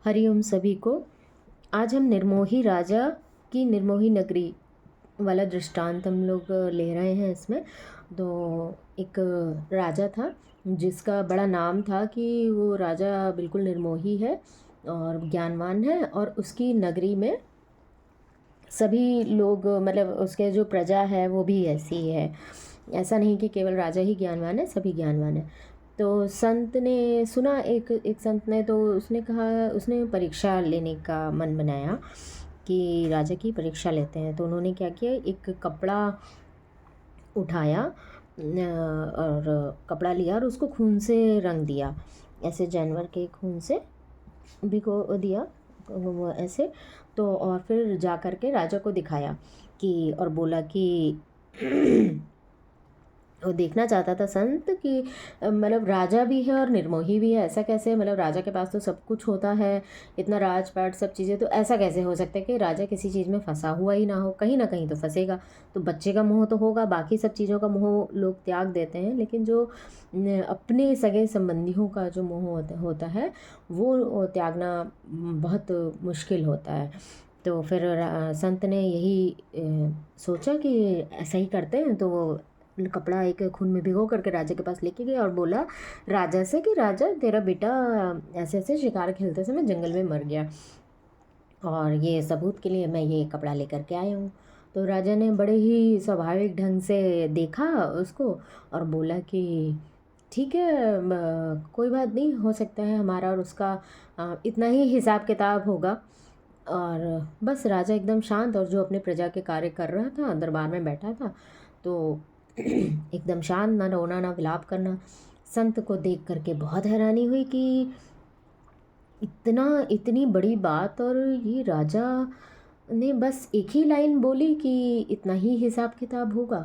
हरिओम सभी को। आज हम निर्मोही राजा की निर्मोही नगरी वाला दृष्टांत हम लोग ले रहे हैं। इसमें तो एक राजा था जिसका बड़ा नाम था कि वो राजा बिल्कुल निर्मोही है और ज्ञानवान है, और उसकी नगरी में सभी लोग मतलब उसके जो प्रजा है वो भी ऐसी है। ऐसा नहीं कि केवल राजा ही ज्ञानवान है, सभी ज्ञानवान है। तो संत ने सुना, एक संत ने, तो उसने कहा, उसने परीक्षा लेने का मन बनाया कि राजा की परीक्षा लेते हैं। तो उन्होंने क्या किया, एक कपड़ा उठाया और कपड़ा लिया और उसको खून से रंग दिया, ऐसे जानवर के खून से भिगो दिया वो ऐसे। तो और फिर जा कर के राजा को दिखाया कि, और बोला कि वो देखना चाहता था संत कि मतलब राजा भी है और निर्मोही भी है, ऐसा कैसे? मतलब राजा के पास तो सब कुछ होता है, इतना राजपाट सब चीज़ें, तो ऐसा कैसे हो सकता है कि राजा किसी चीज़ में फंसा हुआ ही ना हो? कहीं ना कहीं तो फंसेगा। तो बच्चे का मोह तो होगा, बाकी सब चीज़ों का मोह लोग त्याग देते हैं, लेकिन जो अपने सगे संबंधियों का जो मोह होता है वो त्यागना बहुत मुश्किल होता है। तो फिर संत ने यही सोचा कि ऐसा ही करते हैं। तो वो कपड़ा एक खून में भिगो करके राजा के पास लेके गए और बोला राजा से कि राजा, तेरा बेटा ऐसे ऐसे शिकार खेलते समय जंगल में मर गया, और ये सबूत के लिए मैं ये कपड़ा लेकर के आया हूँ। तो राजा ने बड़े ही स्वाभाविक ढंग से देखा उसको और बोला कि ठीक है, कोई बात नहीं, हो सकता है हमारा और उसका इतना ही हिसाब किताब होगा। और बस राजा एकदम शांत, और जो अपने प्रजा के कार्य कर रहा था, दरबार में बैठा था, तो एकदम शांत, ना रोना ना विलाप करना। संत को देख करके बहुत हैरानी हुई कि इतनी बड़ी बात, और ये राजा ने बस एक ही लाइन बोली कि इतना ही हिसाब किताब होगा।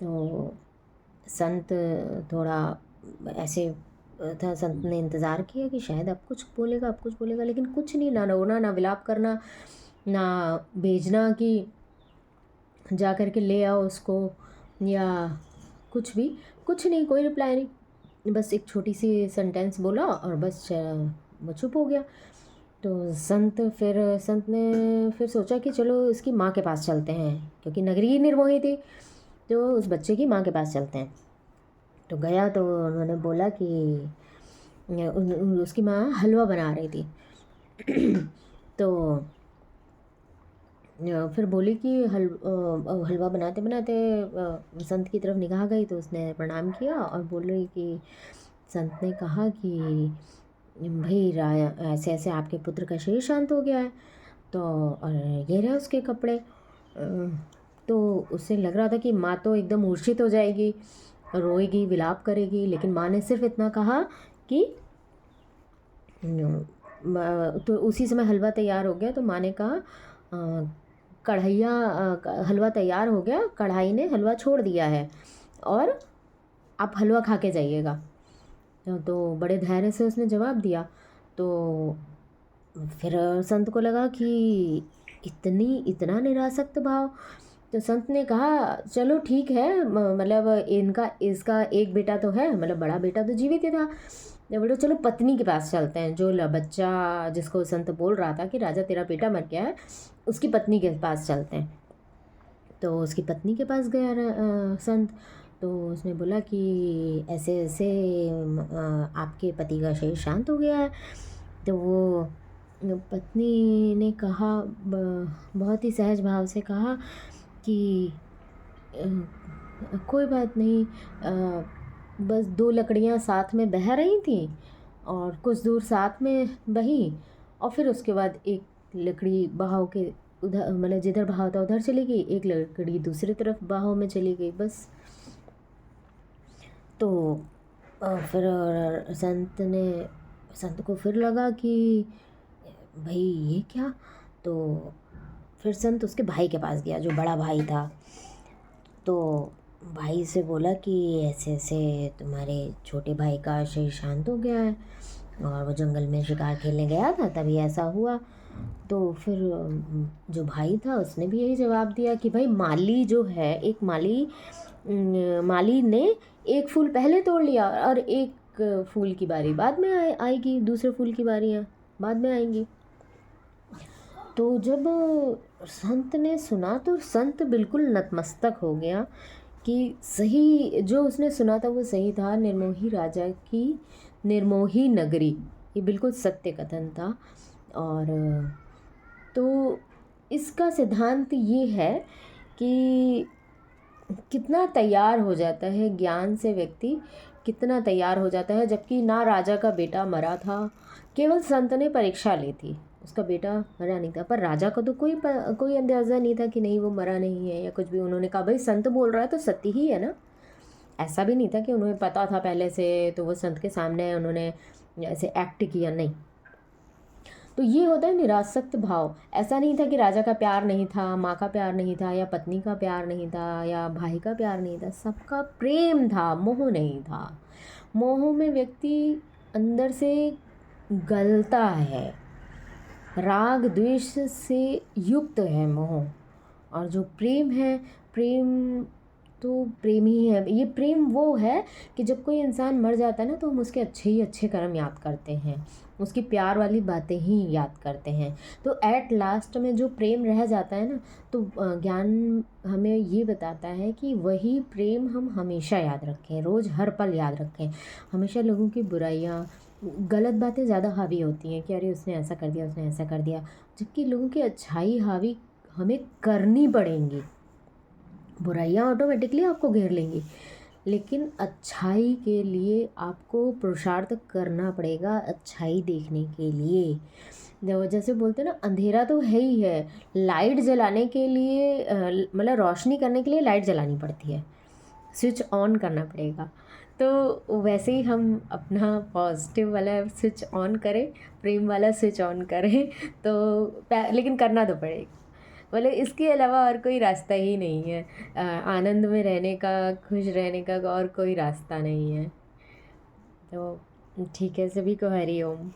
तो संत थोड़ा ऐसे था, संत ने इंतज़ार किया कि शायद अब कुछ बोलेगा, अब कुछ बोलेगा, लेकिन कुछ नहीं, ना रोना ना विलाप करना, ना भेजना कि जा कर के ले आओ उसको, या कुछ भी, कुछ नहीं, कोई रिप्लाई नहीं। बस एक छोटी सी सेंटेंस बोला और बस वो चुप हो गया। तो संत ने फिर सोचा कि चलो इसकी माँ के पास चलते हैं, क्योंकि नगरी ही निर्मोही थी, तो उस बच्चे की माँ के पास चलते हैं। तो गया तो उन्होंने बोला कि उसकी माँ हलवा बना रही थी। तो फिर बोली कि हलवा बनाते बनाते संत की तरफ निगाह गई, तो उसने प्रणाम किया और बोल रही कि संत ने कहा कि भाई ऐसे ऐसे आपके पुत्र का शरीर शांत हो गया है, तो और ये रहे उसके कपड़े। तो उससे लग रहा था कि माँ तो एकदम मूर्छित हो जाएगी, रोएगी, विलाप करेगी, लेकिन माँ ने सिर्फ इतना कहा कि तो उसी समय हलवा तैयार हो गया। तो माँ ने कहा कढ़ैया हलवा तैयार हो गया, कढ़ाई ने हलवा छोड़ दिया है, और आप हलवा खा के जाइएगा। तो बड़े धैर्य से उसने जवाब दिया। तो फिर संत को लगा कि इतना निरासक्त भाव। तो संत ने कहा चलो ठीक है, मतलब इसका एक बेटा तो है, मतलब बड़ा बेटा तो जीवित ही था। बोले चलो पत्नी के पास चलते हैं, जो बच्चा जिसको संत बोल रहा था कि राजा तेरा बेटा मर गया है, उसकी पत्नी के पास चलते हैं। तो उसकी पत्नी के पास गया संत। तो उसने बोला कि ऐसे ऐसे आपके पति का शरीर शांत हो गया है। तो वो पत्नी ने कहा, बहुत ही सहज भाव से कहा कि कोई बात नहीं, बस दो लकड़ियाँ साथ में बह रही थी, और कुछ दूर साथ में बही, और फिर उसके बाद एक लकड़ी बहाव के उधर, मतलब जिधर बहाव था उधर चली गई, एक लकड़ी दूसरी तरफ बहाव में चली गई, बस। तो फिर संत को फिर लगा कि भाई ये क्या। तो फिर संत उसके भाई के पास गया, जो बड़ा भाई था। तो भाई से बोला कि ऐसे ऐसे तुम्हारे छोटे भाई का शरीर शांत हो गया है, और वो जंगल में शिकार खेलने गया था तभी ऐसा हुआ। तो फिर जो भाई था उसने भी यही जवाब दिया कि भाई माली जो है, एक माली ने एक फूल पहले तोड़ लिया, और एक फूल की बारी बाद में आएगी, दूसरे फूल की बारी है बाद में आएंगी। तो जब संत ने सुना तो संत बिल्कुल नतमस्तक हो गया कि सही जो उसने सुना था वो सही था। निर्मोही राजा की निर्मोही नगरी, ये बिल्कुल सत्य कथन था। और तो इसका सिद्धांत ये है कि कितना तैयार हो जाता है ज्ञान से व्यक्ति, कितना तैयार हो जाता है। जबकि ना राजा का बेटा मरा था, केवल संत ने परीक्षा ली थी, उसका बेटा मरा नहीं था। पर राजा को तो कोई अंदाज़ा नहीं था कि नहीं वो मरा नहीं है या कुछ भी। उन्होंने कहा भाई संत बोल रहा है तो सत्य ही है ना। ऐसा भी नहीं था कि उन्हें पता था पहले से, तो वो संत के सामने उन्होंने ऐसे एक्ट किया, नहीं। तो ये होता है निरासक्त भाव। ऐसा नहीं था कि राजा का प्यार नहीं था, माँ का प्यार नहीं था, या पत्नी का प्यार नहीं था, या भाई का प्यार नहीं था, सबका प्रेम था, मोह नहीं था। मोह में व्यक्ति अंदर से गलता है, राग द्वेष से युक्त है मोह। और जो प्रेम है, प्रेम तो प्रेम ही है। ये प्रेम वो है कि जब कोई इंसान मर जाता है ना तो हम उसके अच्छे ही अच्छे कर्म याद करते हैं, उसकी प्यार वाली बातें ही याद करते हैं। तो एट लास्ट में जो प्रेम रह जाता है ना, तो ज्ञान हमें ये बताता है कि वही प्रेम हम हमेशा याद रखें, रोज़ हर पल याद रखें। हमेशा लोगों की बुराइयाँ, गलत बातें ज़्यादा हावी होती हैं कि अरे उसने ऐसा कर दिया, उसने ऐसा कर दिया। जबकि लोगों की अच्छाई हावी हमें करनी पड़ेंगी। बुराइयाँ ऑटोमेटिकली आपको घेर लेंगी, लेकिन अच्छाई के लिए आपको पुरुषार्थ करना पड़ेगा, अच्छाई देखने के लिए। जैसे बोलते हैं ना, अंधेरा तो है ही है, लाइट जलाने के लिए मतलब रोशनी करने के लिए लाइट जलानी पड़ती है, स्विच ऑन करना पड़ेगा। तो वैसे ही हम अपना पॉजिटिव वाला स्विच ऑन करें, प्रेम वाला स्विच ऑन करें, तो लेकिन करना तो पड़ेगा। मतलब इसके अलावा और कोई रास्ता ही नहीं है। आनंद में रहने का, खुश रहने का और कोई रास्ता नहीं है। तो ठीक है, सभी को हरि ओम।